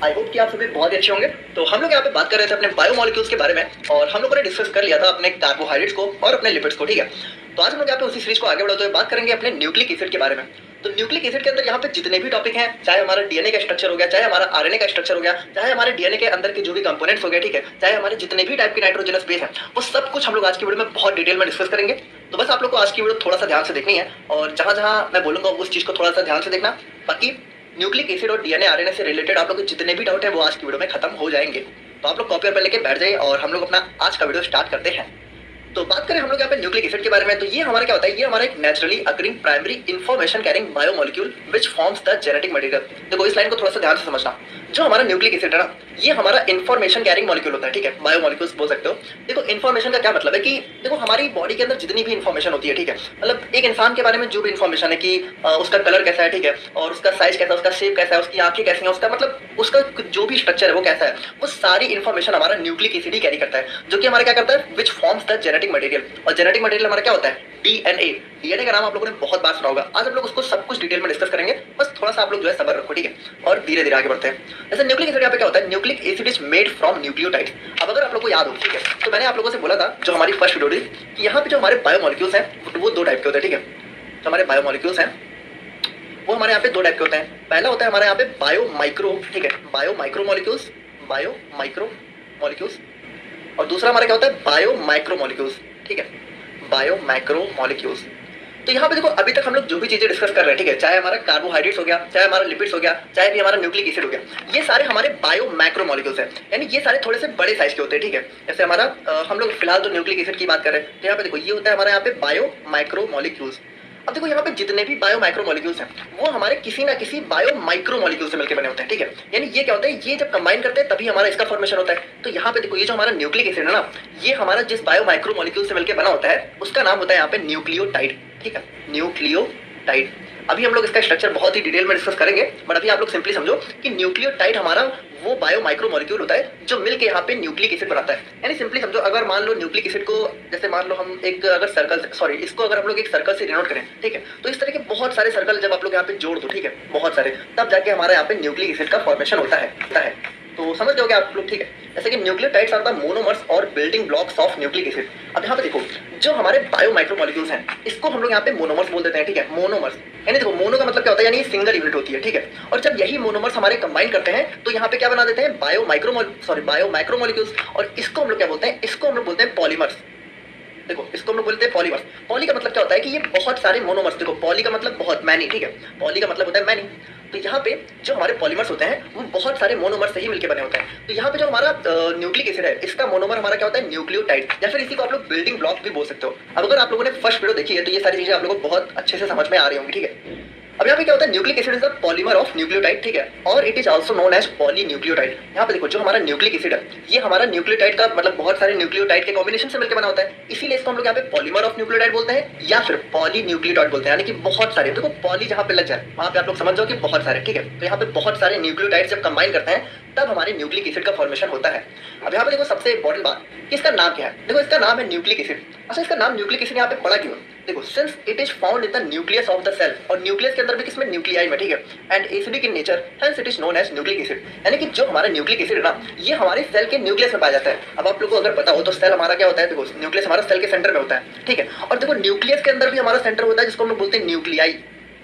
I hope कि आप सभी बहुत ही अच्छे होंगे। तो हम लोग यहाँ पे बात कर रहे थे अपने बायोमोलिक्यूल्स के बारे में और हम लोगों ने डिस्कस कर लिया था अपने कार्बोहाइड्रेट्स को और अपने लिपिड्स को, ठीक है। तो आज हम लोग यहाँ पे उसी सीरीज को आगे बढ़ाते हुए बात करेंगे अपने न्यूक्लिक एसिड के बारे में। तो न्यूक्लिक एसिड के अंदर यहाँ पे जितने भी टॉपिक हैं, चाहे हमारा डीएनए का स्ट्रक्चर हो गया, चाहे हमारा आरएनए का स्ट्रक्चर हो गया, चाहे हमारे डीएनए के अंदर के जो भी कंपोनेंट्स हो गए, ठीक है, चाहे हमारे जितने भी टाइप के नाइट्रोजनस बेस हैं, वो सब कुछ हम लोग आज की वीडियो में बहुत डिटेल में डिस्कस करेंगे। तो बस आप लोग को आज की वीडियो थोड़ा सा ध्यान से देखनी है और जहां जहां मैं बोलूंगा उस चीज को थोड़ा सा ध्यान से देखना। बाकी न्यूक्लिक एसिड और डीएनए आरएनए से रिलेटेड आप लोग के जितने भी डाउट है वो आज की वीडियो में खत्म हो जाएंगे। तो आप लोग कॉपी और पेन लेके बैठ जाइए और हम लोग अपना आज का वीडियो स्टार्ट करते हैं। तो बात करें हम लोग यहाँ पे न्यूक्लिक एसिड के बारे में, तो ये हमारा क्या होता है, ये हमारा एक naturally occurring primary information carrying biomolecule which forms the genetic material. देखो इस लाइन को थोड़ा सा ध्यान से समझना। जो हमारा न्यूक्लिक एसिड है ना, ये हमारा इंफॉर्मेशन कैरिंग मॉलिक्यूल होता है, ठीक है, बायोमोलिक्यूल्स बोल सकते हो। देखो इन्फॉर्मेशन का क्या मतलब है कि देखो हमारी बॉडी के अंदर जितनी भी इन्फॉर्मेशन होती है, ठीक है, मतलब एक इंसान के बारे में जो भी इन्फॉर्मेशन है कि उसका कलर कैसा है, ठीक है, और उसका साइज कैसा है, उसका शेप कैसा है, उसकी आंखें कैसी हैं, उसका मतलब उसका जो भी स्ट्रक्चर है वो कैसा है, वो सारी इन्फॉर्मेशन हमारा न्यूक्लिक एसिड ही कैरी करता है, जो कि हमारा क्या करता है, which forms the genetic material. और जेनेटिक मटेरियल हमारा क्या होता है, डीएनए। डीएनए का नाम आप लोगों ने बहुत बार सुना होगा। आज हम लोग उसको सब कुछ डिटेल में डिस्कस करेंगे, बस थोड़ा सा आप लोग जो है सब्र रखो, ठीक है, और धीरे धीरे आगे बढ़ते हैं। जैसे न्यूक्लिक एसिड यहाँ पे क्या होता है, nucleic acid is made from nucleotide. अब अगर आप लोग को याद हो, ठीक है, तो मैंने आप लोगों से बोला था जो हमारी फर्स्ट वीडियो थी कि यहाँ पे जो हमारे बायोमोलिक्यूल्स हैं वो दो टाइप के होते हैं, ठीक है। जो हमारे बायोमोलिक्यूल्स हैं वो हमारे यहाँ पे दो टाइप के होते हैं। पहला होता है हमारे यहाँ पे बायो माइक्रो, ठीक है, bio micro molecules, bio micro molecules. और दूसरा हमारा क्या होता है, बायो माइक्रो मॉलिक्यूल्स, ठीक है, बायो माइक्रो मॉलिक्यूल्स। तो यहाँ पे देखो अभी तक हम लोग जो भी चीजें डिस्कस कर रहे हैं, ठीक है, चाहे हमारा कार्बोहाइड्रेट्स हो गया, चाहे हमारा लिपिड्स हो गया, चाहे भी हमारा न्यूक्लिक एसिड हो गया, ये सारे हमारे बायो माइक्रो मॉलिक्यूल्स हैं, यानी ये सारे थोड़े से बड़े साइज के होते हैं, ठीक है। जैसे हमारा हम लोग फिलहाल तो न्यूक्लिक एसिड की बात कर रहे हैं, तो यहाँ पे देखो ये होता है हमारे यहाँ पे बायो माइक्रो मॉलिक्यूल्स। अब देखो यहाँ पे जितने भी बायो माइक्रो मॉलिक्यूल्स हैं वो हमारे किसी ना किसी बायो माइक्रो मॉलिक्यूल से मिलकर बने होते हैं, ठीक है। यानी ये क्या होता है, ये जब कंबाइन करते हैं तभी हमारा इसका फॉर्मेशन होता है। तो यहाँ पे देखो ये जो हमारा न्यूक्लिक एसिड है ना, ये हमारा जिस बायो माइक्रो मॉलिक्यूल से मिलकर बना होता है उसका नाम होता है यहाँ पे न्यूक्लियोटाइड, ठीक है, न्यूक्लियोटाइड। अभी हम लोग इसका स्ट्रक्चर बहुत ही डिटेल में डिस्कस करेंगे, बट अभी आप लोग सिंपली समझो कि न्यूक्लियोटाइड हमारा वो बायो माइक्रो मॉलिक्यूल होता है जो मिलके यहाँ पे न्यूक्लिक एसिड बनाता है। यानी सिंपली समझो, अगर मान लो न्यूक्लिक एसिड को जैसे मान लो हम एक अगर सर्कल, सॉरी, इसको अगर हम लोग एक सर्कल से डिनोट करें, ठीक है, तो इस तरह के बहुत सारे सर्कल जब आप लोग यहाँ पे जोड़ दो, ठीक है, बहुत सारे, तब जाके हमारे यहाँ पे न्यूक्लिक एसिड का फॉर्मेशन होता है। तो समझ जाओगे आप लोग, ठीक है। जैसे कि न्यूक्लियोटाइड्स आर द मोनोमर्स और building blocks of nucleic acid. अब यहाँ पे देखो जो हमारे बायो माइक्रो मॉलिक्यूल्स हैं इसको हम लोग यहाँ पे मोनोमर्स बोल देते हैं, ठीक है, मोनोमर्स। यानी देखो मोनो का मतलब क्या होता है, यानी सिंगल यूनिट होती है, ठीक है। और जब यही मोनोमर्स हमारे कंबाइन करते हैं तो यहाँ पे क्या बना देते हैं, बायो माइक्रो मॉलिक्यूल्स। और इसको हम लोग क्या बोलते हैं, इसको हम लोग बोलते हैं पॉलीमर्स। देखो इसको हम लोग बोलते हैं पॉलीमर्स। पॉली का मतलब क्या होता है कि ये बहुत सारे मोनोमर्स, देखो पॉली का मतलब बहुत, मैनी, ठीक है, पॉली का मतलब होता है मैनी। तो यहाँ पे जो हमारे पॉलीमर्स होते हैं वो बहुत सारे मोनोमर से ही मिलकर बने होते हैं। तो यहाँ पे जो हमारा न्यूक्लिक एसिड है इसका मोनोमर हमारा क्या होता है, न्यूक्लियोटाइड, या फिर इसी को आप लोग बिल्डिंग ब्लॉक भी बोल सकते हो। अब अगर आप लोगों ने फर्स्ट वीडियो देखी है तो ये सारी चीजें आप लोगों को बहुत अच्छे से समझ में आ रही होंगी, ठीक है। अब यहाँ पे क्या होता है, nucleic acid is the polymer of nucleotide, ठीक है, और it is also known as polynucleotide. यहाँ पे देखो जो हमारा न्यूक्लिक एसिड है ये हमारा न्यूक्लियोटाइड का मतलब बहुत सारे न्यूक्लियोटाइड के कॉम्बिनेशन से मिलकर बना होता है, इसीलिए इसको हम लोग यहाँ पे पॉलीमर ऑफ न्यूक्लियोटाइड बोलते हैं या फिर पॉलीन्यूक्लियोटाइड बोलते हैं। यानी कि बहुत सारे, देखो पॉली जहाँ पे लग जाए वहाँ पे आप लोग समझ जाओ कि बहुत सारे, ठीक है। तो यहाँ पे बहुत सारे न्यूक्लियोटाइड जब कंबाइन करते हैं तब हमारे न्यूक्लिक एसिड का फॉर्मेशन होता है। अब यहाँ पे देखो सबसे इंपॉर्टेंट बात कि इसका नाम क्या है। देखो इसका नाम है न्यूक्लिक एसिड। अच्छा इसका नाम न्यूक्लिक एसिड यहाँ पे पड़ा क्यों? देखो since it is found in the nucleus of the cell, और न्यूक्लियस के अंदर भी किसमें, न्यूक्लियाई में, ठीक है, and acidic in nature, hence it is known as nucleic acid. यानी कि जो हमारा न्यूक्लिक एसिड है ना ये हमारे सेल के न्यूक्लियस में पाया जाता है। अब आप लोगों को अगर पता हो तो सेल हमारा क्या होता है, देखो न्यूक्लियस हमारा सेल के सेंटर में होता है, ठीक है, और देखो न्यूक्लियस के अंदर भी हमारा सेंटर होता है जिसको हम लोग बोलते हैं न्यूक्लियाई,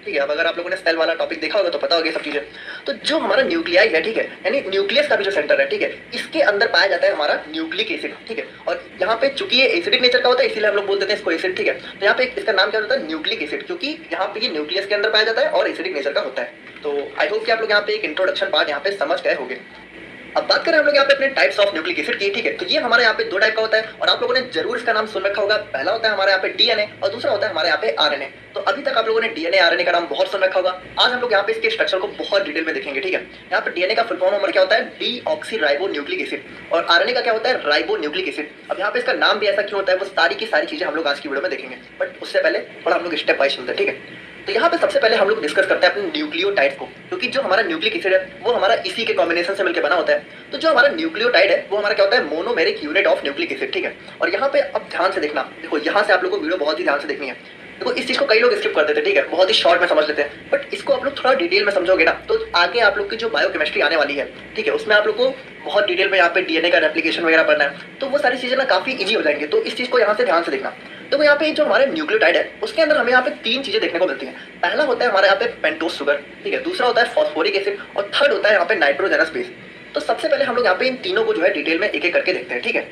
ठीक है। अब अगर आप लोगों ने सेल वाला टॉपिक देखा होगा तो पता होगा सब चीजें। तो जो हमारा न्यूक्लियाई है, ठीक है, यानी न्यूक्लियस का भी जो सेंटर है, ठीक है, इसके अंदर पाया जाता है हमारा न्यूक्लिक एसिड, ठीक है। और यहाँ पे चूंकि ये एसिडिक नेचर का होता है इसीलिए हम लोग बोल देते हैं इसको एसिड, ठीक है। तो यहाँ पे इसका नाम क्या होता है, न्यूक्लिक एसिड, क्योंकि यहाँ पे ये न्यूक्लियस के अंदर पाया जाता है और एसिडिक नेचर का होता है। तो आई होप कि आप लोग यहाँ पे एक इंट्रोडक्शन पार्ट यहाँ पे समझ गए होंगे। अब बात करें हम लोग यहाँ पे अपने टाइप्स ऑफ न्यूक्लिक एसिड की, ठीक है, तो ये हमारे यहाँ पे दो टाइप का होता है और आप लोगों ने जरूर इसका नाम सुन रखा होगा। पहला होता है हमारे यहाँ पे डीएनए और दूसरा होता है हमारे यहाँ पे आरएनए। तो अभी तक आप लोगों ने डीएनए आरएनए का नाम बहुत सुन रखा होगा। आज हम लोग यहाँ पे इसके स्ट्रक्चर को बहुत डिटेल में देखेंगे, ठीक है। यहाँ पे डीएनए का फुल फॉर्म नंबर क्या होता है, डीऑक्सी राइबो न्यूक्लिक एसिड, और आरएनए का क्या होता है, राइबो न्यूक्लिक एसिड। अब यहाँ पे इसका नाम भी ऐसा क्यों होता है वो सारी की सारी चीजें हम लोग आज की वीडियो में देखेंगे, बट उससे पहले थोड़ा हम लोग स्टेप बाय सुनते हैं, ठीक है। तो यहाँ पे सबसे पहले हम लोग डिस्कस करते हैं अपने न्यूक्लियोटाइड को, क्योंकि जो हमारा न्यूक्लिक एसिड है वो हमारा इसी के कॉम्बिनेशन से मिलकर बना होता है। तो जो हमारा न्यूक्लियोटाइड है वो हमारा क्या होता है, monomeric unit of nucleic acid, ठीक है। और यहाँ पे अब ध्यान से देखना, देखो यहाँ से आप लोगों को वीडियो बहुत ही ध्यान से देखनी है। देखो इस चीज को कई लोग स्किप कर देते हैं, ठीक है, बहुत ही शॉर्ट में समझ लेते हैं, बट इसको आप लोग थोड़ा डिटेल में समझोगे ना तो आगे आप लोग की जो बायोकेमिस्ट्री आने वाली है, ठीक है, उसमें आप लोग को बहुत डिटेल में यहाँ पे डीएनए का रेप्लिकेशन वगैरह पढ़ना है, तो वो सारी चीजें ना काफी इजी हो जाएंगे। तो इस चीज को यहाँ से ध्यान से देखना। तो यहाँ पे जो हमारे न्यूक्लियोटाइड है उसके अंदर हमें यहाँ पे 3 चीजें देखने को मिलती हैं। पहला होता है हमारे यहाँ पे पेंटोज शुगर, ठीक है, दूसरा होता है फॉस्फोरिक एसिड और थर्ड होता है यहाँ पे नाइट्रोजनस बेस। तो सबसे पहले हम लोग यहाँ पे इन तीनों को जो है डिटेल में एक एक करके देखते हैं, ठीक है।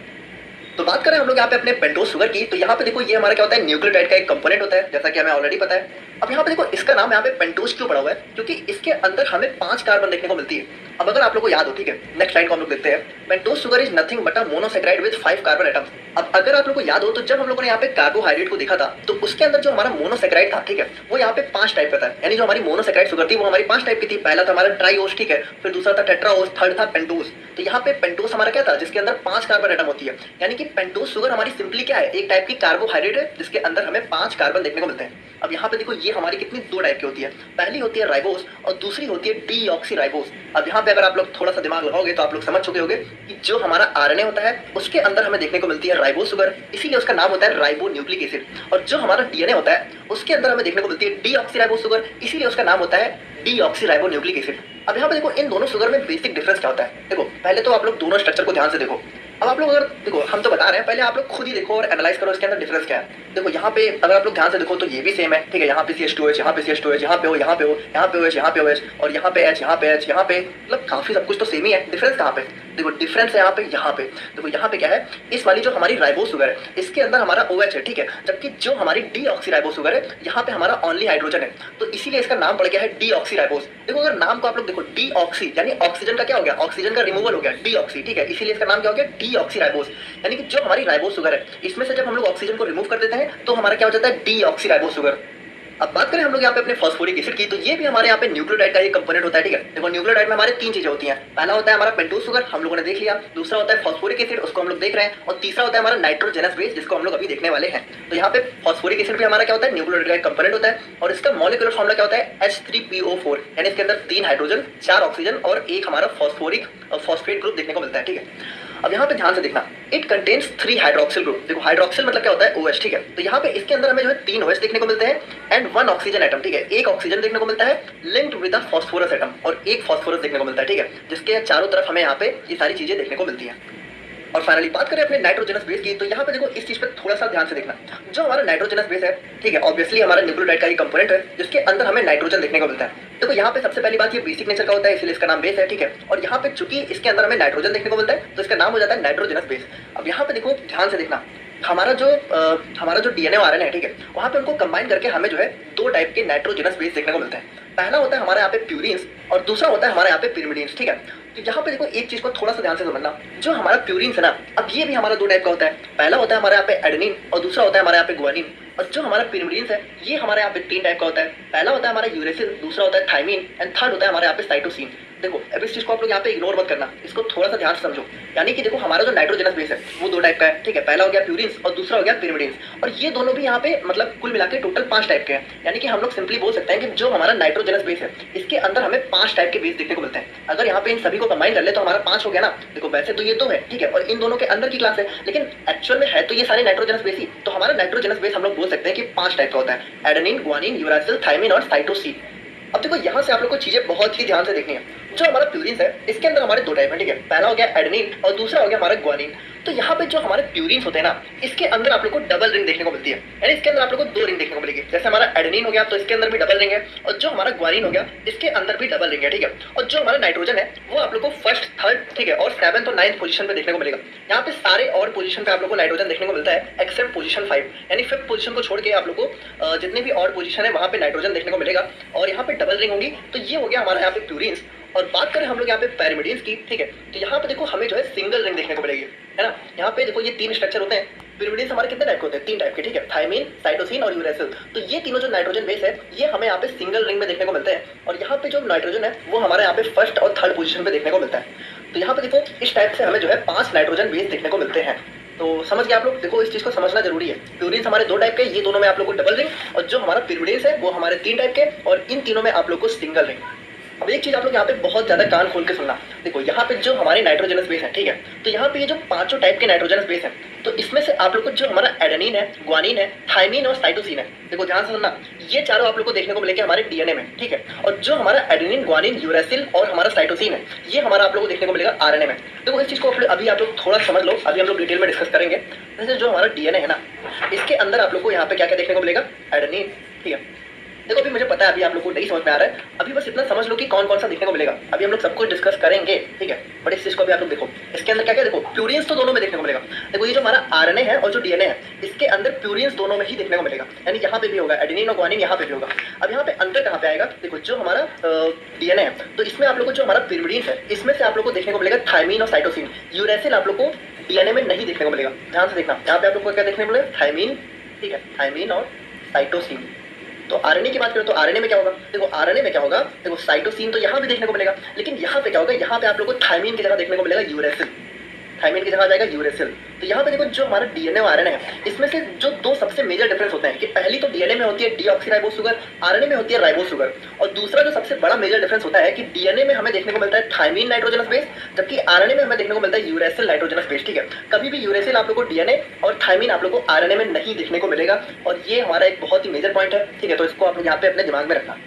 तो बात करें हम लोग यहाँ पे अपने पेंटोज शुगर की, तो यहाँ पे देखो ये हमारा क्या होता है, न्यूक्लियोटाइड का एक कंपोनेंट होता है, जैसा कि हमें ऑलरेडी पता है। अब यहाँ पे देखो इसका नाम यहाँ पे पेंटोज क्यों पड़ा हुआ है, क्योंकि इसके अंदर हमें 5 कार्बन देखने को मिलती है। अब अगर आप लोग को याद हो, ठीक है, नेक्स्ट लाइन को हम लोग देखते हैं। Pentose sugar is nothing but a monosaccharide with 5 carbon atoms. अब अगर आप लोग को याद हो तो जब हम लोगों ने यहाँ पे कार्बोहाइड्रेट को देखा था तो उसके अंदर जो हमारा मोनोसैकेराइड था, ठीक है, वो यहाँ पे 5 टाइप का था। यानी जो हमारी मोनोसैकेराइड शुगर थी वो हमारी 5 टाइप की थी। पहला था हमारा ट्राइओस, ठीक है, फिर दूसरा था टेट्राओस, थर्ड था पेंटोज। तो यहाँ पे पेंटोज हमारा क्या था, जिसके अंदर 5 कार्बन एटम होती है। यानी कि पेंटोज शुगर हमारी सिंपली क्या है, एक टाइप की कार्बोहाइड्रेट है जिसके अंदर हमें 5 कार्बन देखने को मिलते हैं। अब यहाँ पे देखो ये हमारी कितनी 2 टाइप की होती है। पहली होती है राइबोस और दूसरी होती है डीऑक्सीराइबोस। अब यहाँ पे अगर आप लोग थोड़ा सा दिमाग लगाओगे तो आप लोग समझ चुके होंगे कि जो हमारा आरएनए होता है उसके अंदर हमें देखने को मिलती है राइबोस शुगर, इसीलिए उसका नाम होता है राइबो न्यूक्लिक एसिड। और जो हमारा डीएनए होता है उसके अंदर हमें देखने को मिलती है डीऑक्सीराइबोस शुगर, इसीलिए उसका नाम होता है डीऑक्सीराइबो न्यूक्लिक एसिड। अब यहाँ पे देखो इन दोनों शुगर में बेसिक डिफरेंस क्या होता है। देखो पहले तो आप लोग दोनों स्ट्रक्चर को ध्यान से देखो। अब आप लोग अगर देखो, हम तो बता रहे हैं, पहले आप लोग खुद ही देखो और एनालाइज करो इसके अंदर डिफरेंस क्या है। देखो यहाँ पे अगर आप लोग ध्यान से देखो तो ये भी सेम है, ठीक है, यहाँ पे CH2H, यहाँ पे CH2H, यहाँ पे O, यहाँ पे O, यहाँ पे OH, यहाँ पे OH और यहाँ पे H, यहाँ पे H, यहाँ पे, मतलब काफी सब कुछ तो सेम ही है। डिफरेंस कहाँ पे देखो, डिफरेंस है यहाँ पे, यहाँ पे देखो, यहाँ पे क्या है, इस वाली जो हमारी राइबोस शुगर है इसके अंदर हमारा OH है, ठीक है, जबकि जो हमारी डीऑक्सीराइबोस शुगर है यहाँ पे हमारा ओनली हाइड्रोजन है, तो इसीलिए इसका नाम पड़ गया है डीऑक्सीराइबोस। देखो अगर नाम को आप लोग देखो, डीऑक्सी यानी ऑक्सीजन का क्या हो गया, ऑक्सीजन का रिमूवल हो गया, डीऑक्सी, ठीक है, इसीलिए इसका नाम क्या हो गया, डीऑक्सीराइबोस। यानी कि जो हमारी राइबोस शुगर है इसमें से जब हम लोग ऑक्सीजन को रिमूव कर देते हैं तो हमारा क्या हो जाता है, डीऑक्सीराइबोस शुगर। अब बात करें हम लोग यहाँ पे अपने फॉस्फोरिक एसिड की, तो ये भी हमारे यहाँ पे न्यूक्लियोटाइड का एक कंपोनेंट होता है, ठीक है। देखो न्यूक्लियोटाइड में हमारे 3 चीजें होती हैं। पहला होता है हमारा पेंटोज शुगर, हम लोगों ने देख लिया, दूसरा होता है फॉस्फोरिक एसिड, उसको हम लोग देख रहे हैं, और तीसरा होता है हमारा नाइट्रोजनस बेस, जिसको हम लोग अभी देखने वाले हैं। तो यहाँ पे फॉस्फोरिक एसिड भी हमारा क्या होता है, न्यूक्लियोटाइड का एक कंपोनेंट होता है, और इसका मॉलिक्यूलर फॉर्मूला क्या होता है, H3PO4, यानी इसके अंदर 3 हाइड्रोजन, 4 ऑक्सीजन और एक हमारा फॉस्फोरिक फॉस्फेट ग्रुप देखने को मिलता है, ठीक है। अब यहाँ पे ध्यान से देखना, इट कंटेन्स 3 हाइड्रोक्सिल ग्रुप। देखो हाइड्रोक्सिल मतलब क्या होता है, OH, ठीक है, तो यहाँ पे इसके अंदर हमें जो है 3 OH देखने को मिलते हैं एंड 1 ऑक्सीजन एटम, ठीक है, एक ऑक्सीजन देखने को मिलता है linked with a phosphorus atom, और एक फास्फोरस देखने को मिलता है, ठीक है, जिसके चारों तरफ हमें यहाँ पे ये सारी चीजें देखने को मिलती हैं। और फाइनली बात करें अपने नाइट्रोजनस बेस की, तो यहाँ पे देखो इस चीज पे थोड़ा सा ध्यान से देखना। जो हमारा नाइट्रोजनस बेस है, ठीक है, ऑब्वियसली हमारा न्यूक्लियोटाइड का एक कंपोनेंट है जिसके अंदर हमें नाइट्रोजन देखने को मिलता है। देखो यहाँ पे सबसे पहली बात, ये बेसिक नेचर का होता है इसलिए इसका नाम बेस है, ठीक है, और यहाँ पे चूंकि इसके अंदर हमें नाइट्रोजन देखने को मिलता है तो इसका नाम हो जाता है नाइट्रोजनस बेस। अब यहाँ पे देखो ध्यान से देखना, हमारा जो डीएनए और आरएनए है, ठीक है, वहाँ पे उनको कंबाइन करके हमें जो है 2 टाइप के नाइट्रोजनस बेस देखने को मिलते हैं। पहला होता है हमारे यहाँ पे प्यूरिन्स और दूसरा होता है हमारे यहाँ पे पिरिमिडिन्स, ठीक है। तो यहाँ पे देखो एक चीज को थोड़ा सा ध्यान से समझना, जो हमारा प्यूरिन्स है ना, अब ये भी हमारा 2 टाइप का होता है। पहला होता है हमारे यहाँ पे एडेनिन और दूसरा होता है हमारे यहाँ पे ग्वानिन। और जो हमारा पिरिमिडिन्स है ये हमारे यहाँ पे 3 टाइप का होता है। पहला होता है हमारा यूरेसिल, दूसरा होता है थाइमिन एंड थर्ड होता है हमारे यहाँ पे साइटोसिन। देखो अब इस चीज को आप लोग यहाँ पे इग्नोर मत करना, इसको थोड़ा सा ध्यान से समझो। यानी कि देखो हमारा जो नाइट्रोजनस बेस है वो 2 टाइप का है, ठीक है, पहला हो गया प्यूरिन्स और दूसरा हो गया पिरिमिडिन्स, और ये दोनों भी यहाँ पे मतलब कुल मिला के टोटल 5 टाइप के हैं। यानी कि हम लोग सिंपली बोल सकते हैं कि जो हमारा नाइट्रोजनस बेस है इसके अंदर हमें 5 टाइप के बेस देखने को मिलते हैं। अगर यहाँ पे इन सभी को कंबाइन कर ले तो हमारा 5 हो गया ना। देखो वैसे तो ये 2 है, ठीक है, और इन दोनों के अंदर की क्लास है, लेकिन एक्चुअल में है तो ये सारे नाइट्रोजनस बेस ही। तो हमारा नाइट्रोजनस बेस हम लोग बोल सकते हैं कि 5 टाइप का होता है, एडेनिन, ग्वानिन, यूरासिल, थाइमिन और साइटोसिन। अब देखो यहाँ से आप लोग को चीजें बहुत ही ध्यान से देखनी है। जो हमारा प्यूरिन्स है इसके अंदर हमारे 2 टाइप है, ठीक है, पहला हो गया एडेनिन और दूसरा हो गया हमारा ग्वानिन। तो यहाँ पे जो हमारे प्यूरिन्स होते हैं ना, इसके अंदर आप लोग को डबल रिंग देखने को मिलती है, यानी इसके अंदर आप लोग को 2 रिंग देखने को मिलेगी। जैसे हमारा एडेनिन हो गया तो इसके अंदर भी डबल रिंग है, और जो हमारा ग्वानिन हो गया इसके अंदर भी डबल रिंग है, ठीक है। और जो हमारा नाइट्रोजन है वो आप लोग को 1st, 3rd, ठीक है, और 7th और 9th पोजीशन पे देखने को मिलेगा। यहाँ पे सारे और पोजीशन पे आप लोग को नाइट्रोजन देखने को मिलता है एक्सेप्ट पोजीशन 5, यानी 5th पोजीशन को छोड़ के आप लोग को जितने भी और पोजीशन है वहाँ पे नाइट्रोजन देखने को मिलेगा, और यहाँ पे डबल रिंग होंगी। तो ये हो गया हमारा यहाँ पे प्यूरिन्स। और बात करें हम लोग यहाँ पे पैरामिडिन्स की, ठीक है, तो यहाँ पे देखो हमें जो है सिंगल रिंग देखने को मिलेगी, है ना। यहाँ पे देखो ये 3 स्ट्रक्चर होते हैं। पिरिमिडिन्स हमारे कितने टाइप के होते हैं, 3 टाइप के, ठीक है, थाइमिन, साइटोसिन और यूरेसिल। तो ये तीनों जो नाइट्रोजन बेस है ये हमें यहाँ पे सिंगल रिंग में देखने को मिलते हैं, और यहाँ पे जो नाइट्रोजन है वो हमारे यहाँ पे 1st और 3rd पोजीशन पे देखने को मिलता है। तो यहाँ पे देखो इस टाइप से हमें जो है 5 नाइट्रोजन बेस देखने को मिलते हैं। तो समझ गए आप लोग। देखो इस चीज को समझना जरूरी है। प्यूरिन्स हमारे 2 टाइप के, ये दोनों में आप लोग को डबल रिंग, और जो हमारा पिरिमिडिन्स है वो हमारे 3 टाइप के, और इन तीनों में आप लोग को सिंगल रिंग। अब एक चीज आप लोग यहाँ पे बहुत ज्यादा कान खोल के सुनना। देखो यहाँ पे जो हमारे नाइट्रोजनस बेस है, ठीक है, तो यहाँ पे ये जो पांचों टाइप के नाइट्रोजनस बेस है, तो इसमें से आप लोग को जो हमारा एडेनिन है, ग्वानिन है, थाइमिन और साइटोसिन है, देखो ध्यान से सुनना, ये चारों आप लोग को देखने को मिलेंगे हमारे डीएनए में, ठीक है। और जो हमारा एडेनिन, ग्वानिन, यूरेसिल और हमारा साइटोसिन है, ये हमारा आप लोग को देखने को मिलेगा आरएनए में। देखो इस चीज को अभी आप लोग थोड़ा समझ लो, अभी हम लोग डिटेल में डिस्कस करेंगे। जैसे जो हमारा डीएनए है ना, इसके अंदर आप लोग को यहाँ पे क्या क्या देखने को मिलेगा, एडेनिन, ठीक है। देखो अभी मुझे पता है अभी आप लोग को नहीं समझ में आ रहा है, अभी बस इतना समझ लो कि कौन कौन सा देखने को मिलेगा। अभी हम लोग सब कुछ डिस्कस करेंगे, ठीक है, बट इस चीज को अभी आप लोग देखो, इसके अंदर क्या क्या देखो, प्यूरिन्स तो दोनों में देखने को मिलेगा। देखो ये जो हमारा आरएनए है और जो डीएनए है, इसके अंदर प्यूरिन्स दोनों में ही देखने को मिलेगा, यानी यहाँ पे भी होगा एडेनिन और ग्वानिन, यहाँ पे भी होगा। अब यहाँ पे अंतर कहाँ पे आएगा, देखो जो हमारा डीएनए है, तो इसमें आप लोग को जो हमारा पिरिमिडीन है, इसमें से आप लोग को देखने को मिलेगा थाइमिन और साइटोसिन। यूरेसिल आप लोग को डीएनए में नहीं देखने को मिलेगा, ध्यान से देखना, यहाँ पे आप लोग को क्या देखने को मिलेगा, थाइमिन, ठीक है, थाइमिन और साइटोसिन। तो आरएनए की बात करें तो आरएनए में क्या होगा, देखो आरएनए में क्या होगा, देखो साइटोसिन तो यहाँ भी देखने को मिलेगा, लेकिन यहाँ पे क्या होगा, यहाँ पे आप लोग को थाइमिन की जगह देखने को मिलेगा यूरेसिल, थाइमिन की जगह आ जाएगा यूरेसिल। तो यहाँ पे देखो जो हमारा डीएनए और आरएनए है, इसमें से जो दो सबसे मेजर डिफरेंस होते हैं कि पहली तो डीएनए में होती है डीऑक्सीराइबोस शुगर, आरएनए में होती है राइबोस शुगर। और दूसरा जो सबसे बड़ा मेजर डिफरेंस होता है कि डीएनए में हमें देखने को मिलता है थाइमिन नाइट्रोजनस बेस, जबकि आरएनए में हमें देखने को मिलता है यूरेसिल नाइट्रोजनस बेस, ठीक है। कभी भी यूरेसिल आप लोग को डीएनए और थाइमिन आप लोग को आरएनए में नहीं देखने को मिलेगा, और ये हमारा एक बहुत ही मेजर पॉइंट है, ठीक है। तो इसको आप लोग यहाँ पे अपने दिमाग में रखना।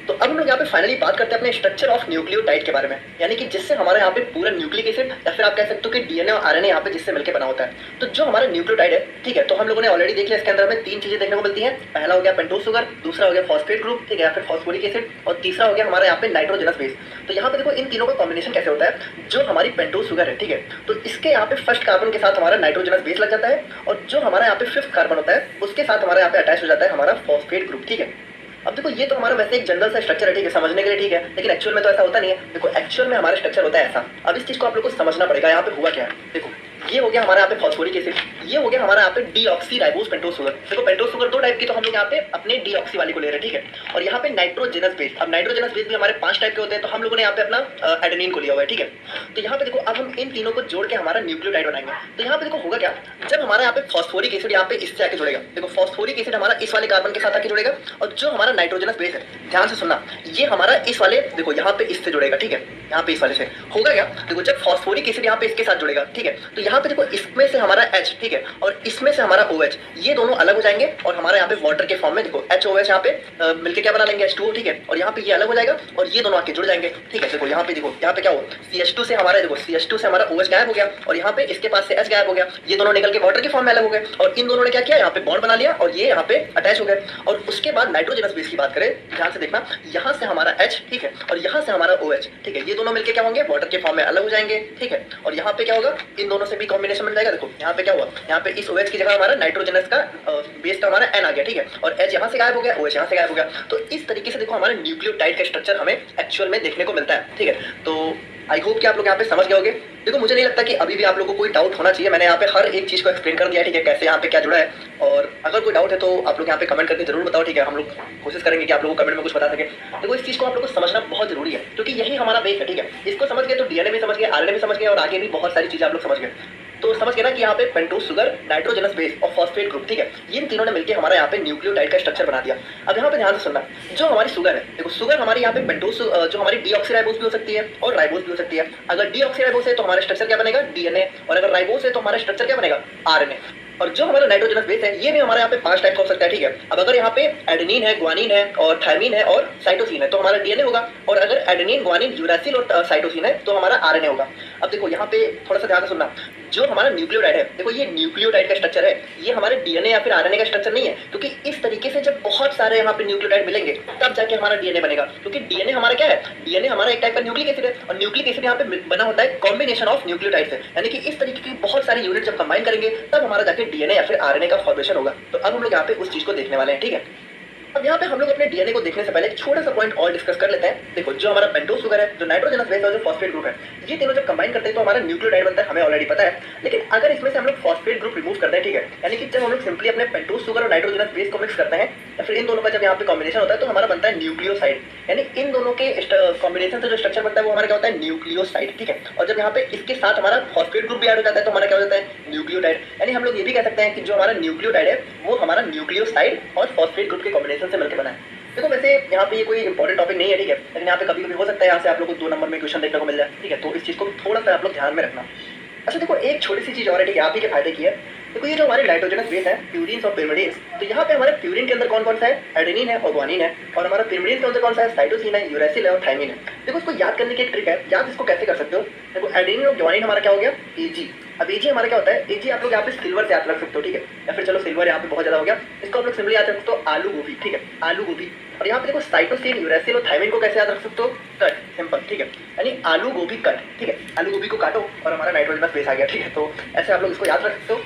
तो अब हम लोग यहाँ पे फाइनली बात करते हैं अपने स्ट्रक्चर ऑफ न्यूक्लियोटाइड के बारे में, यानी कि जिससे हमारे यहाँ पे पूरा न्यूक्लिक एसिड या फिर आप कह सकते हो कि डीएनए और आरएनए यहाँ पे जिससे मिलकर बना होता है। तो जो हमारा न्यूक्लियोटाइड है, ठीक है, तो हम लोगों ने ऑलरेडी देख लिया, इसके अंदर हमें तीन चीजें देखने को मिलती हैं। पहला हो गया पेंटोज शुगर, दूसरा हो गया फॉस्फेट ग्रुप, ठीक है, या फिर फॉस्फोरिक एसिड, और तीसरा हो गया हमारे यहाँ पे नाइट्रोजनस बेस। तो यहाँ पे देखो इन तीनों का कॉम्बिनेशन कैसे होता है, जो हमारी पेंटोज शुगर है, ठीक है, तो इसके यहाँ पे फर्स्ट कार्बन के साथ हमारा नाइट्रोजनस बेस लग जाता है, और जो हमारा यहाँ पे फिफ्थ कार्बन होता है उसके साथ हमारे यहाँ पे अटैच हो जाता है हमारा फॉस्फेट ग्रुप, ठीक है। अब देखो ये तो हमारा वैसे एक जनरल सा स्ट्रक्चर है, ठीक है, समझने के लिए, ठीक है, लेकिन एक्चुअल में तो ऐसा होता नहीं है। देखो एक्चुअल में हमारा स्ट्रक्चर होता है ऐसा। अब इस चीज को आप लोग को समझना पड़ेगा, यहाँ पे हुआ क्या है। देखो ये हो गया हमारे यहाँ पे फॉस्फोरिक एसिड, ये हो गया हमारा यहाँ पे डीऑक्सीराइबोस पेंटोज शुगर। देखो पेंटोज शुगर दो टाइप की, तो हम लोग यहाँ पे अपने डीऑक्सी वाली को ले रहे हैं, ठीक है। और यहाँ पे नाइट्रोजनस बेस, अब नाइट्रोजनस बेस भी हमारे 5 टाइप के होते हैं, तो हम लोगों ने यहाँ पे अपना एडेनिन को लिया हुआ है, ठीक है। तो यहाँ पे देखो अब हम इन तीनों को जोड़ के हमारा न्यूक्लियोटाइड बनाएंगे। तो यहाँ पे देखो होगा क्या, जब हमारा यहाँ पे फॉस्फोरिक एसिड यहाँ पे इससे आके जुड़ेगा, देखो फॉस्फोरिक एसिड हमारा इस वाले कार्बन के साथ आके जुड़ेगा, और जो हमारा नाइट्रोजनस बेस है, ध्यान से सुनना, ये हमारा इस वाले देखो यहाँ पे इससे जुड़ेगा, ठीक है, यहाँ पे इस वाले से होगा क्या, देखो जब फॉस्फोरिक एसिड यहाँ पे इसके साथ जुड़ेगा, ठीक है, तो यहाँ पे देखो इसमें से हमारा H, ठीक है, और इसमें से हमारा OH, ये दोनों अलग हो जाएंगे, और हमारे यहाँ पे वाटर के फॉर्म में देखो HOH यहाँ पे मिलके क्या बना लेंगे, H2O, ठीक है, और यहाँ पे ये अलग हो जाएगा और ये दोनों आके जुड़ जाएंगे, ठीक है। देखो यहाँ पे क्या हो, CH2 से हमारा देखो CH2 से हमारा OH गायब हो गया, और यहाँ पे इसके पास से H गायब हो गया, ये दोनों निकल के वाटर के फॉर्म में अलग हो गए, और इन दोनों ने क्या किया, यहाँ पे बॉन्ड बना लिया और ये यहाँ पे अटैच हो गए। और उसके बाद नाइट्रोजनस बेस की बात करें, ध्यान से देखना, यहाँ से हमारा H, ठीक है, और यहाँ से हमारा OH, ठीक है, ये दोनों मिलके क्या होंगे, वाटर के फॉर्म में अलग हो जाएंगे, ठीक है। और यहाँ पे क्या होगा, इन दोनों से भी कॉम्बिनेशन बन जाएगा। देखो यहाँ पे क्या हुआ, यहाँ पे इस OH की जगह हमारा नाइट्रोजनस का बेस का हमारा N आ गया, ठीक है, और H यहाँ से गायब हो गया, OH यहाँ से गायब हो गया। तो इस तरीके से देखो हमारे न्यूक्लियोटाइड का स्ट्रक्चर हमें एक्चुअल में देखने को मिलता है, ठीक है। तो आई होप कि आप लोग यहाँ पे समझ गए होंगे। देखो मुझे नहीं लगता कि अभी भी आप लोगों को कोई डाउट होना चाहिए, मैंने यहाँ पे हर एक चीज़ को एक्सप्लेन कर दिया, ठीक है, कैसे यहाँ पे क्या जुड़ा है। और अगर कोई डाउट है तो आप लोग यहाँ पे कमेंट करके जरूर बताओ, ठीक है, हम लोग कोशिश करेंगे कि आप लोगों को कमेंट में कुछ बता सके। देखो इस चीज़ को आप लोगों को समझना बहुत जरूरी है, क्योंकि यही हमारा बेस है, ठीक है। इसको समझ गए तो डीएनए भी समझ गए, आरएनए भी समझ गए, और आगे भी बहुत सारी चीज़ें आप लोग समझ गए। तो समझ गए ना कि यहाँ पे पेंटोज शुगर, नाइट्रोजनस बेस और फॉस्फेट ग्रुप, ठीक है, इन तीनों ने मिलकर हमारा यहाँ पे न्यूक्लियोटाइड का स्ट्रक्चर बना दिया। अब यहाँ पे ध्यान से सुनना, जो हमारी शुगर है, देखो शुगर हमारी यहाँ पे पेंटोज जो हमारी डीऑक्सीराइबोस भी हो सकती है और राइबोस भी हो सकती है। अगर डीऑक्सीराइबोस है तो हमारा स्ट्रक्चर क्या बनेगा, डीएनए, और अगर राइबोस है तो हमारा स्ट्रक्चर क्या बनेगा, आरएनए। और जो हमारा नाइट्रोजनस बेस है ये भी हमारे यहाँ पे 5 टाइप का हो सकता है, ठीक है। अब अगर यहाँ पे एडेनिन है, ग्वानिन है और थाइमिन है और साइटोसिन है तो हमारा डीएनए होगा, और अगर एडेनिन, ग्वानिन, यूरासिल और साइटोसिन है तो हमारा आरएनए होगा। अब देखो यहाँ पे थोड़ा सा ध्यान से सुनना, जो हमारा न्यूक्लियोटाइड है, देखो ये न्यूक्लियोटाइड का स्ट्रक्चर है, ये हमारे डीएनए या फिर आरएनए का स्ट्रक्चर नहीं है, क्योंकि इस तरीके से जब बहुत सारे यहाँ पे न्यूक्लियोटाइड मिलेंगे तब जाके हमारा डीएनए बनेगा। क्योंकि डीएनए हमारा क्या है, डीएनए हमारा एक टाइप का न्यूक्लिक एसिड है, और न्यूक्लिक एसिड यहाँ पे बना होता है कॉम्बिनेशन ऑफ न्यूक्लियोटाइड से, यानी कि इस तरीके की बहुत सारी यूनिट जब कंबाइन करेंगे तब हमारा जाके डीएनए या फिर आरएनए का फॉर्मेशन होगा। तो अब हम लोग यहाँ पे उस चीज को देखने वाले हैं, ठीक है। अब यहाँ पे हम लोग अपने डीएनए को देखने से पहले एक छोटा सा पॉइंट और डिस्कस कर लेते हैं। देखो जो हमारा पेंटोज शुगर है, जो नाइट्रोजनस बेस और जो फॉस्फेट ग्रुप है, ये तीनों जब कंबाइन करते हैं तो हमारा न्यूक्लियोटाइड बनता है, हमें ऑलरेडी पता है। लेकिन अगर इसमें से हम लोग फॉस्फेट ग्रुप रिमूव करते हैं, ठीक है, यानी कि जब हम लोग सिंपली अपने पेंटोज शुगर और नाइट्रोजनस बेस को मिक्स करते हैं या फिर इन दोनों का जब यहाँ पे कॉम्बिनेशन होता है तो हमारा बनता है न्यूक्लियोसाइड, यानी इन दोनों के कॉम्बिनेशन से जो स्ट्रक्चर बनता है वो हमारा क्या होता है, न्यूक्लियोसाइड, ठीक है। और जब यहाँ पे इसके साथ हमारा फॉस्फेट ग्रुप भी ऐड हो जाता है तो हमारा क्या हो जाता है, न्यूक्लियोटाइड। यानी हम लोग ये भी कह सकते हैं कि जो हमारा न्यूक्लियोटाइड है वो हमारा न्यूक्लियोसाइड और फॉस्फेट ग्रुप के कॉम्बिनेशन से मिलकर बना है। देखो वैसे यहाँ पे ये कोई इंपॉर्टेंट टॉपिक नहीं है, ठीक है, लेकिन यहाँ पे कभी कभी हो सकता है यहाँ से आप लोग को 2 नंबर में क्वेश्चन देखने को मिल जाए, ठीक है, तो इस चीज़ को थोड़ा सा आप लोग ध्यान में रखना। अच्छा देखो एक छोटी सी चीज़ और है, ठीक है, आप ही के फायदे की है। देखो ये जो हमारे नाइट्रोजनस बेस है प्यूरिन्स और पिरिमिडीन्स, तो यहाँ पे हमारे प्यूरिन के अंदर कौन कौन सा है, एडेनिन है और ग्वानिन है, और हमारा पिरिमिडीन के अंदर कौन सा है, साइटोसिन है, यूरेसिल है और थायमिन है। देखो इसको याद करने की एक ट्रिक है, याद इसको कैसे कर सकते हो। देखो एडेनिन और ग्वानिन हमारा क्या हो गया, एजी। अब एजी हमारा क्या होता है, एजी आप लोग यहाँ पे सिल्वर से याद रख सकते हो, ठीक है, या फिर चलो सिल्वर यहाँ पे बहुत ज्यादा हो गया, इसको आप लोग सिंपली याद रख सकते हो आलू गोभी, ठीक है, आलू गोभी। और यहाँ पे देखो साइटोसिन, यूरेसिल और थायमिन को कैसे याद रख सकते हो, कट, सिंपल, ठीक है, यानी आलू गोभी कट, ठीक है, आलू गोभी को काटो और हमारा नाइट्रोजनस बेस आ गया, ठीक है, तो ऐसे आप लोग इसको याद रख सकते हो।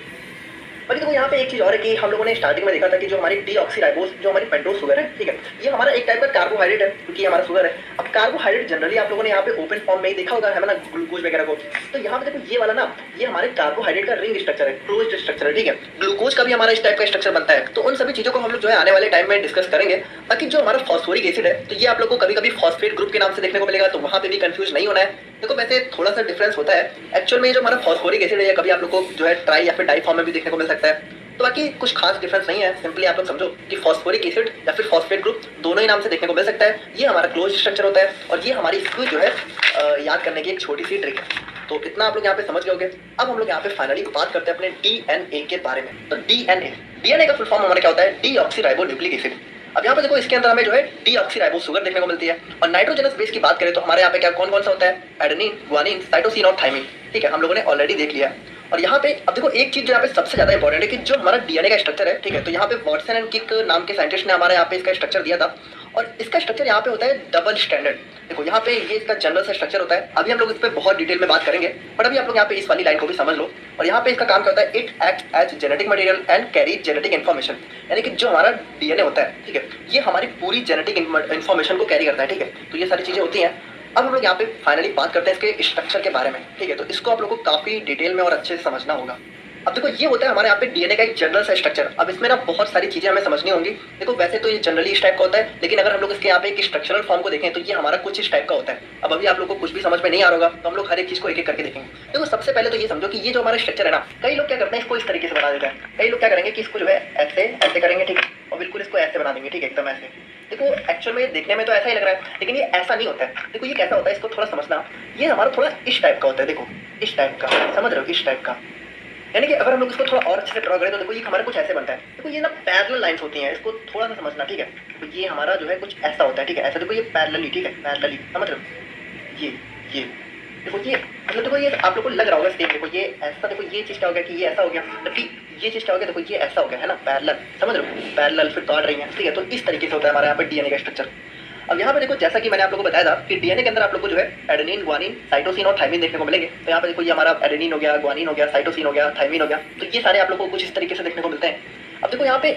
बाकी देखो यहाँ पे एक चीज और है कि हम लोगों ने स्टार्टिंग में देखा था कि जो हमारी डीऑक्सीराइबोस, जो हमारी पेंटोज शुगर है, ठीक है, ये हमारा एक टाइप का कार्बोहाइड्रेट है, क्योंकि हमारा शुगर है। अब कार्बोहाइड्रेट जनरली आप लोगों ने यहाँ पे ओपन फॉर्म में ही देखा होगा, है ना, ग्लूकोज वगैरह को। तो यहाँ पे देखो ये वाला ना, ये हमारे कार्बोहाइड्रेट का रिंग स्ट्रक्चर है, क्लोज्ड स्ट्रक्चर है, ठीक है। ग्लूकोज का भी हमारा इस टाइप का स्ट्रक्चर बनता है। तो उन सभी चीजों को हम लोग जो है आने वाले टाइम में डिस्कस करेंगे। बाकी जो हमारा फॉस्फोरिक एसिड है, तो ये आप लोग को कभी कभी फॉस्फेट ग्रुप के नाम से देखने को मिलेगा, तो वहाँ पे भी कंफ्यूज नहीं होना है। देखो वैसे थोड़ा सा डिफरेंस होता है एक्चुअल में, जो हमारा फॉस्फोरिक एसिड है कभी आप लोग को जो है ट्राई या फिर डाई फॉर्म में भी देखने को मिल सकता है। तो बाकी कुछ खास डिफरेंस नहीं है, सिंपली आप लोग समझो कि फॉस्फोरिक एसिड या फिर फॉस्फेट ग्रुप दोनों ही नाम से देखने को मिल सकता है। ये हमारा क्लोज स्ट्रक्चर होता है और ये हमारी इसको जो है याद करने की एक छोटी सी ट्रिक है। तो इतना आप लोग यहाँ पे समझ गए होंगे। अब हम लोग यहाँ पे फाइनली बात करते हैं अपने डीएनए के बारे में। तो डीएनए का फुल फॉर्म हमारा क्या होता है, डीऑक्सीराइबो न्यूक्लिक एसिड। अब यहाँ पे देखो इसके अंदर हमें जो है डीऑक्सीराइबो शुगर देखने को मिलती है। और नाइट्रोजनस बेस की बात करें तो हमारे यहाँ पे क्या कौन कौन सा होता है, एडेनिन, ग्वानिन, साइटोसिन और थायमिन, ठीक है, हम लोगों ने ऑलरेडी देख लिया। और यहाँ पे अब देखो एक चीज जो यहाँ पे सबसे ज्यादा इंपॉर्टेंट है कि जो हमारा डीएनए का स्ट्रक्चर है, ठीक है, तो यहाँ पे वाटसन एंड किक नाम के साइंटिस्ट ने हमारे यहाँ पे इसका स्ट्रक्चर दिया था। और इसका स्ट्रक्चर यहाँ पे होता है डबल स्टैंडर्ड। देखो यहाँ पे ये इसका जनरल सा स्ट्रक्चर होता है। अभी हम लोग इस पे बहुत डिटेल में बात करेंगे, बट अभी आप लोग यहाँ पे इस वाली लाइन को भी समझ लो। और यहाँ पे इसका काम क्या होता है, it act as genetic material and carry genetic information, यानी कि जो हमारा डीएनए होता है, ठीक है, ये हमारी पूरी जेनेटिक इन्फॉर्मेशन को कैरी करता है, ठीक है, तो ये सारी चीजें होती हैं। अब हम लोग यहाँ पे फाइनली बात करते हैं इसके स्ट्रक्चर के बारे में, ठीक है, तो इसको आप लोग को काफी डिटेल में और अच्छे से समझना होगा। अब देखो ये होता है हमारे यहाँ पे डीएनए का एक जनरल सा स्ट्रक्चर। अब इसमें ना बहुत सारी चीजें हमें समझनी होंगी। देखो वैसे तो ये जनरली इस टाइप का होता है, लेकिन अगर हम लोग इसके यहाँ पे एक स्ट्रक्चरल फॉर्म को देखें तो ये हमारा कुछ इस टाइप का होता है। अब अभी आप लोग को कुछ भी समझ में नहीं आ रहा होगा, तो हम लोग हर एक चीज को एक एक करके देखेंगे। देखो सबसे पहले तो ये समझो कि ये जो हमारा स्ट्रक्चर है ना, कई लोग क्या करते हैं, इसको इस तरीके से बना देते हैं। कई लोग क्या करेंगे कि इसको जो है ऐसे ऐसे करेंगे, ठीक है, और बिल्कुल इसको ऐसे बना देंगे, ठीक है, एकदम ऐसे। देखो एक्चुअल में देखने में तो ऐसा ही लग रहा है, लेकिन ये ऐसा नहीं होता है। देखो ये कैसा होता है, इसको थोड़ा समझना। ये हमारा थोड़ा इस टाइप का होता है, देखो इस टाइप का, समझ रहे हो, इस टाइप का। यानी कि अगर हम लोग इसको थोड़ा और अच्छे से ड्रॉ करें तो देखो ये हमारा कुछ ऐसे बनता है। देखो ये ना पैरेलल लाइंस होती हैं, इसको थोड़ा सा समझना, ठीक है। तो ये हमारा जो है कुछ ऐसा होता है, ठीक है, ऐसा देखो ये पैरेलली, ठीक है, पैरेलली, समझ रहे हो, ये देखो ये मतलब देखो ये आप लोग को लग रहा होगा स्टेप, देखो ये ऐसा, देखो ये चीज क्या हो गया कि ये ऐसा हो गया, जबकि ये चीज क्या हो गया, देखो ये ऐसा हो गया, है ना, पैरेलल, समझ रहे हो, पैरेलल फिर काट रही है, ठीक है। तो इस तरीके से होता है हमारे यहाँ पे डीएनए का स्ट्रक्चर। अब यहाँ पे देखो जैसा कि मैंने आप लोगों को बताया था कि डीएनए के अंदर आप लोग को जो है एडेनिन, ग्वानिन, साइटोसिन और थायमिन देखने को मिलेंगे। तो यहाँ पे देखो ये हमारा एडेनिन हो गया, ग्वानिन हो गया, साइटोसिन हो गया, थायमिन हो गया, तो ये सारे आप लोग को कुछ इस तरीके से देखने को मिलते हैं। अब देखो यहाँ पे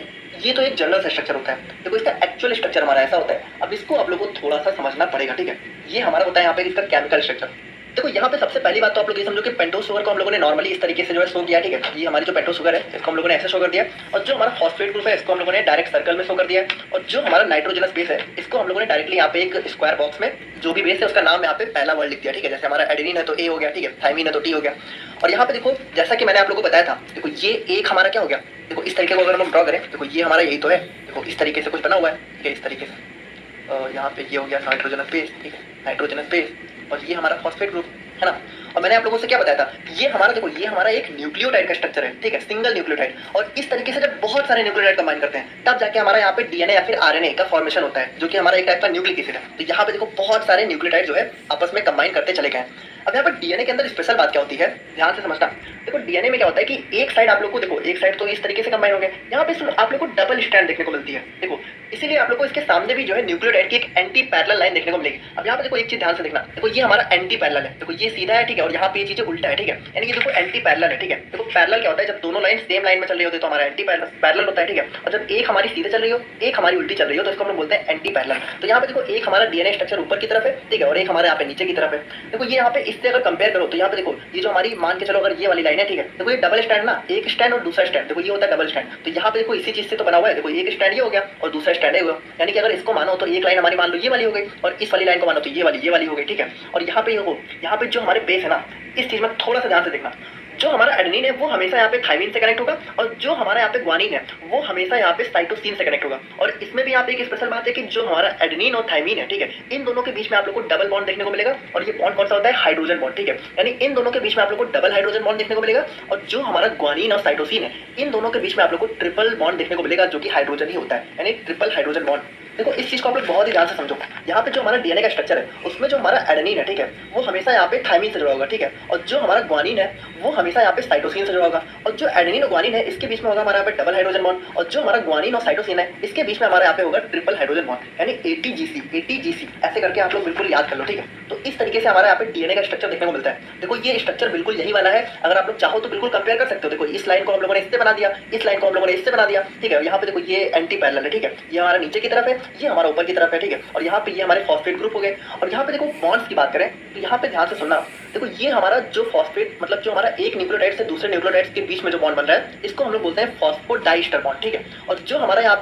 ये तो एक जनरल सा स्ट्रक्चर होता है। देखो इसका एक्चुअल स्ट्रक्चर हमारा ऐसा होता है। अब इसको आप लोग को थोड़ा सा समझना पड़ेगा, ठीक है। ये हमारा होता है यहाँ पे इसका केमिकल स्ट्रक्चर। देखो यहाँ पे सबसे पहली बात तो आप लोग ये समझो कि पेंटोज शुगर को हम लोगों ने नॉर्मली इस तरीके से जो है शो किया, ठीक है। ये हमारी जो पेंटोज शुगर है इसको हम लोगों ने ऐसे शो कर दिया, और जो हमारा फॉस्फेट ग्रुप है इसको हम लोगों ने डायरेक्ट सर्कल में शो कर दिया, और जो हमारा नाइट्रोजनस बेस है इसको हम लोगों ने डायरेक्टली यहाँ पे एक स्क्वायर बॉक्स में जो भी बेस है उसका नाम यहाँ पे पहला वर्ड लिख दिया, ठीक है। जैसे हमारा एडेनिन है तो ए हो गया, ठीक है, थायमिन है तो टी हो गया। और यहाँ पे देखो जैसा कि मैंने आप लोगों को बताया था, देखो ये एक हमारा क्या हो गया, देखो इस तरीके को अगर हम ड्रॉ करें, देखो ये हमारा यही तो है, देखो इस तरीके से कुछ बना हुआ है, ठीक है, इस तरीके से। यहाँ पे ये हो गया नाइट्रोजनस बेस, ठीक है, नाइट्रोजनस बेस, और ये हमारा फॉस्फेट ग्रुप, है ना। और मैंने आप लोगों से क्या बताया था, ये हमारा देखो ये हमारा एक न्यूक्लियोटाइड का स्ट्रक्चर है, ठीक है, सिंगल न्यूक्लियोटाइड। और इस तरीके से जब बहुत सारे न्यूक्लियोटाइड कंबाइन करते हैं तब जाके हमारा यहाँ पे डीएनए या फिर आरएनए का फॉर्मेशन होता है, जो कि हमारा एक टाइप का न्यूक्लिक एसिड है। तो यहाँ पे देखो बहुत सारे न्यूक्लियोटाइड जो है आपस में कंबाइन करते चले गए हैं। अब यहाँ पर डीएनए के अंदर स्पेशल बात क्या होती है, ध्यान से समझना। देखो डीएनए में क्या होता है कि एक साइड आप लोग को देखो, एक साइड तो इस तरीके से कंबाइन हो गए, यहाँ पे आप लोग को डबल स्ट्रैंड देखने को मिलती है, देखो, इसीलिए आप लोग को इसके सामने भी जो है न्यूक्लियोटाइड की एक एंटी पैरेलल लाइन देखने को मिलेगी। अब यहाँ पे देखो एक चीज ध्यान से देखना, देखो ये हमारा एंटी पैरेलल है, देखो ये सीधा है, ठीक है, और यहाँ पे ये चीजें उल्टा है, ठीक है, यानी कि देखो एंटी पैरेलल है, ठीक है। देखो पैरेलल क्या होता है, जब दोनों लाइन सेम लाइन में चल रही होती है तो हमारा एंटी पैरेलल होता है, ठीक है। और जब एक हमारी सीधे चल रही हो, एक हमारी उल्टी चल रही हो, तो इसको हम लोग बोलते हैं एंटी पैरेलल। तो यहाँ पे देखो एक हमारा डीएनए स्ट्रक्चर ऊपर की तरफ है, ठीक है, और एक हमारे यहाँ पे नीचे की तरफ है। देखो ये यहाँ पे इससे अगर कंपेयर करो तो यहाँ पे देखो ये जो हमारी मान के चलो अगर ये वाली लाइन है, ठीक है, देखो ये डबल स्टैंड ना, एक स्टैंड और दूसरा स्टैंड, देखो ये होता है डबल स्टैंड। तो यहाँ पे देखो इसी चीज से तो बना हुआ है, देखो एक स्टैंड ये हो गया और दूसरा स्टैंड ये हुआ, यानी कि अगर इसको मानो तो एक लाइन हमारी मान लो ये वाली हो गई, और इस वाली लाइन को मानो तो ये वाली हो गई, ठीक है। और यहाँ पे जो हमारे बेस है ना, इस चीज में थोड़ा सा ध्यान से देखना, जो हमारा एडेनिन है वो हमेशा यहाँ पे थाइमिन से कनेक्ट होगा और जो हमारा यहाँ पे ग्वानिन है वो हमेशा यहाँ पे साइटोसिन से कनेक्ट होगा। और इसमें भी यहाँ पे एक स्पेशल बात है कि जो हमारा एडेनिन और थाइमिन है, ठीक है, इन दोनों के बीच में आप लोग को डबल बॉन्ड देखने को मिलेगा। और ये बॉन्ड कौन सा होता है? हाइड्रोजन बॉन्ड, ठीक है। यानी इन दोनों के बीच में आप लोग को डबल हाइड्रोजन बॉन्ड देखने को मिलेगा। और जो हमारा ग्वानिन और साइटोसिन है, इन दोनों के बीच में आप लोग को ट्रिपल बॉन्ड देखने को मिलेगा, जो कि हाइड्रोजन ही होता है, यानी ट्रिपल हाइड्रोजन बॉन्ड। देखो इस चीज को आप लोग बहुत ही ध्यान से समझो। यहाँ पे जो हमारा डीएनए का स्ट्रक्चर है उसमें जो हमारा एडेनिन है, ठीक है, वो हमेशा यहाँ पे थाइमिन से जुड़ा होगा, ठीक है। और जो हमारा ग्वानिन है वो हमेशा यहाँ पे साइटोसिन से जुड़ा होगा। और जो एडेनिन और ग्वानिन है इसके बीच में होगा हमारा यहाँ पे डबल हाइड्रोजन बॉन्ड। और जो हमारा ग्वानिन और साइटोसिन है इसके बीच में हमारे यहाँ पे होगा ट्रिपल हाइड्रोजन बॉन्ड, यानी एटीजीसी ऐसे करके आप लोग बिल्कुल याद कर लो, ठीक है। तो इस तरीके से हमारा यहाँ पे डीएनए का स्ट्रक्चर देखने को मिलता है। देखो ये स्ट्रक्चर बिल्कुल यही वाला है। अगर आप लोग चाहो तो बिल्कुल कंपेयर कर सकते हो। देखो इस लाइन को हम लोगों ने इससे बना दिया, इस लाइन को हम लोगों ने इससे बना दिया, ठीक है। यहाँ पे देखो ये एंटी पैरेलल है, ठीक है। ये हमारा नीचे की तरफ है, ये हमारा ऊपर की तरफ है, ठीक है। और यहाँ पे ये हमारे फॉस्फेट ग्रुप हो गए। और यहाँ पे देखो बॉन्ड्स की बात करें तो यहाँ पे ध्यान से सुनना। देखो ये हमारा जो फॉस्फेट मतलब जो हमारा एक न्यूक्लियोटाइड से दूसरे न्यूक्लियोटाइड के बीच में जो बॉन्ड बन रहा है इसको हम लोग बोलते हैं फॉस्फोडाइस्टर बॉन्ड, ठीक है। और जो हमारा यहाँ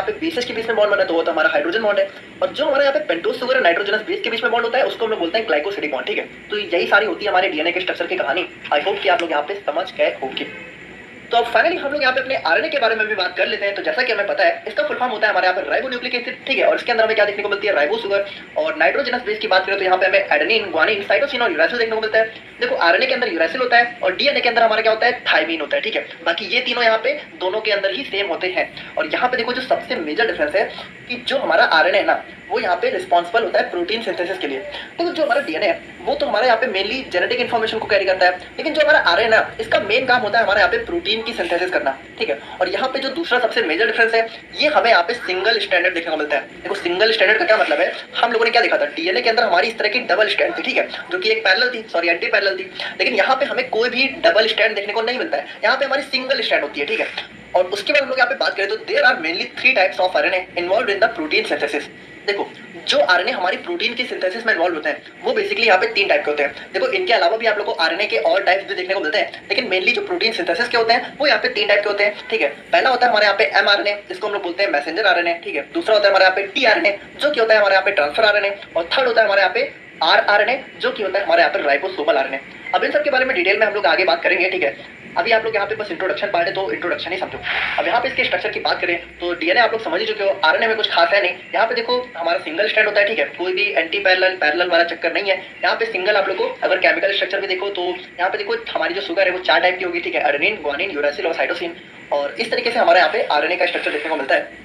पे बेसेस के बीच में बॉन्ड बना है तो वो तो हमारा हाइड्रोजन बॉन्ड है। और जो हमारा यहाँ पे पेंटोज शुगर और नाइट्रोजनस बेस के बीच में बॉन्ड होता है उसको हम लोग बोलते हैं ग्लाइकोसिडिक बॉन्ड, ठीक है। तो यही सारी होती है हमारे डीएनए के स्ट्रक्चर की कहानी। आई होप कि आप लोग यहाँ पे समझ गए होंगे। तो अब फाइनली हम लोग यहाँ पे अपने आरएनए के बारे में भी बात कर लेते हैं। तो जैसा कि हमें पता है इसका फुल फॉर्म होता है हमारे यहाँ पे राइबोन्यूक्लिक एसिड, ठीक है। और इसके अंदर हमें क्या देखने को मिलती है? Ribo sugar. और नाइट्रोजनस बेस की बात करें तो यहाँ पे हमें एडेनिन, ग्वानिन, साइटोसिन और यूरासिल देखने को मिलता है। देखो आरएनए के अंदर यूरासिल होता है और डीएनए के अंदर हमारा क्या होता है? थाइमिन होता है, ठीक है। बाकी ये तीनों यहाँ पे दोनों के अंदर ही सेम होते हैं। और यहाँ पे देखो जो सबसे मेजर डिफरेंस है कि जो हमारा आरएनए है ना वो यहाँ पे रिस्पॉन्सिबल होता है प्रोटीन सिंथेसिस के लिए। देखो जो हमारा डीएनए है वो तो हमारे यहाँ पे मेनली जेनेटिक इन्फॉर्मेशन को कैरी करता है, लेकिन जो हमारा आरएनए है इसका मेन काम होता है हमारे यहाँ पे प्रोटीन की सिंथेसिस करना, ठीक है। और यहाँ पे जो दूसरा सबसे मेजर डिफरेंस है ये हमें यहाँ पे सिंगल स्टैंडर्ड देखने को मिलता है। देखो सिंगल स्टैंडर्ड का क्या मतलब है? हम लोगों ने क्या देखा था? डीएनए के अंदर हमारी इस तरह की डबल स्टैंड थी, ठीक है, जो कि एक पैरेलल थी, सॉरी एंटी पैरेलल थी। लेकिन यहाँ पे हमें कोई भी डबल स्टैंड देखने को नहीं मिलता है, यहाँ पे हमारी सिंगल स्टैंड होती है, ठीक है। और उसके बाद हम लोग यहाँ पे बात करें तो there are mainly 3 types of RNA involved in the protein synthesis. देखो जो आरएनए हमारी प्रोटीन की सिंथेसिस में इन्वॉल्व होते हैं वो बेसिकली यहाँ पे 3 टाइप के होते हैं। देखो इनके अलावा भी आप लोगों को आरएनए के और टाइप्स भी देखने को मिलते हैं, लेकिन मेनली जो प्रोटीन सिंथेसिस के होते हैं वो यहाँ पे 3 टाइप के होते हैं, ठीक है। पहला होता है हमारे यहाँ पे एमआरएनए, जिसको हम लोग बोलते हैं मैसेंजर आरएनए, ठीक है। दूसरा होता है हमारे यहाँ पे टीआरएनए, जो कि होता है हमारे यहाँ पे ट्रांसफर आरएनए। और थर्ड होता है हमारे यहाँ पे आरआरएनए, जो कि होता है हमारे यहाँ पे राइबोसोमल आरएनए। अब इन सब के बारे में डिटेल में हम लोग आगे बात करेंगे, ठीक है। अभी आप लोग यहाँ पे बस इंट्रोडक्शन पार्ट है तो इंट्रोडक्शन ही समझो। अब यहाँ पे इसके स्ट्रक्चर की बात करें तो डीएनए आप लोग समझ ही चुके हो, आरएनए में कुछ खास है नहीं। यहाँ पे देखो हमारा सिंगल स्टैंड होता है, ठीक है, कोई भी एंटी पैरेलल पैरेलल वाला चक्कर नहीं है। यहाँ पे सिंगल आप लोग को अगर केमिकल स्ट्रक्चर भी देखो तो यहाँ पे देखो हमारी जो शुगर है वो 4 टाइप की होगी, ठीक है, एडेनिन, ग्वानिन, यूरासिल और साइटोसिन। और इस तरीके से हमारे यहाँ पे आरएनए का स्ट्रक्चर देखने को मिलता है।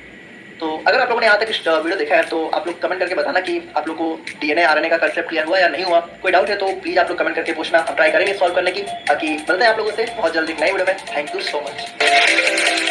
तो अगर आप लोगों ने यहाँ तक इस वीडियो देखा है तो आप लोग कमेंट करके बताना कि आप लोग को डीएनए आरएनए का कंसेप्ट क्लियर हुआ या नहीं हुआ। कोई डाउट है तो प्लीज आप लोग कमेंट करके पूछना, हम ट्राई करेंगे सॉल्व करने की। बाकी मिलते हैं आप लोगों से बहुत जल्दी नई वीडियो में। Thank you so much.